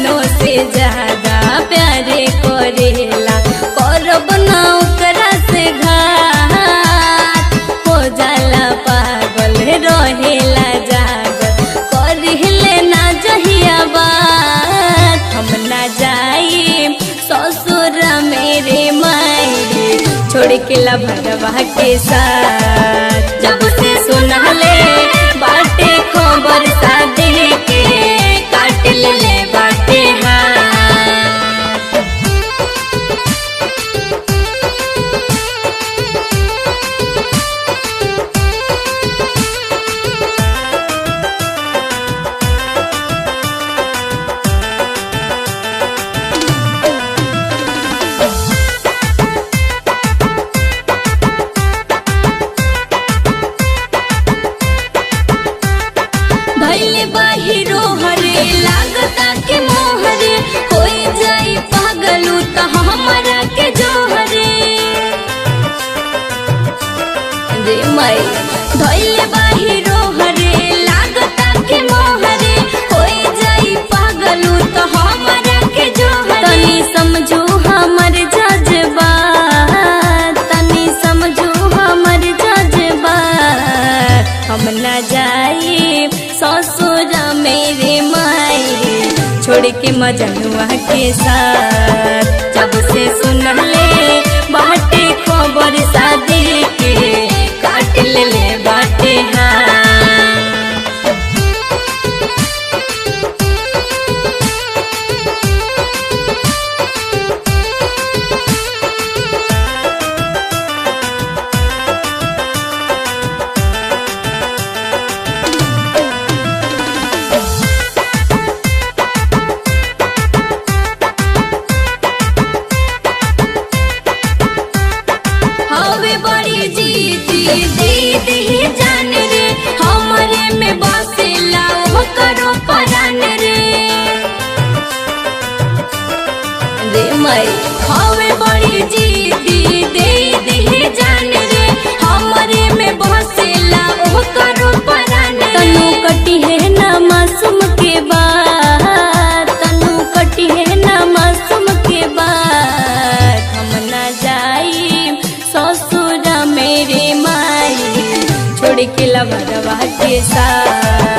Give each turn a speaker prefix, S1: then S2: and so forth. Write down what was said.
S1: जानो से ज्यादा प्यारे करेला, करब ना ओकरा से घात, हो जाला पागल रहेला जागल, करहिले ना जहिया बात। हम ना जाई ससुर मेरे मायरे, छोड़ के ला भरवा के साथ। जब से सुनले बाटे खबर शादी के, काट ले बाटे हाथ। भइले बाहिरो हरे लागता के मोहरे, होई जाई पागलू त हमरा के जोहरे रे माई। भइले बाहिरो हरे लागता के मोहरे, होई जाई पागलू त हमरा के जोहरे। तनी समझो हमर जज्बात, तनी समझो हमर जज्बात। हम ना जाई ससुर मेरे मायरे, छोड़ के मजनुआ के साथ। जब से सुनले बाटे खबर शादी के, काट ले बाटे हाथ। हवे बड़ी जीती दीदी जान रे, हमरे में बसेला वो करो परान रे रे माई। हवे बड़ी जीती दीदी जान रे, हमरे में बसेला वो करो परान रे। तनु कटी है ना मासूम के बात, तनु कटी है ना मासूम के बात। हम ना जाई ससुर मेरे माई, छोड़ के ला भरवा के साथ।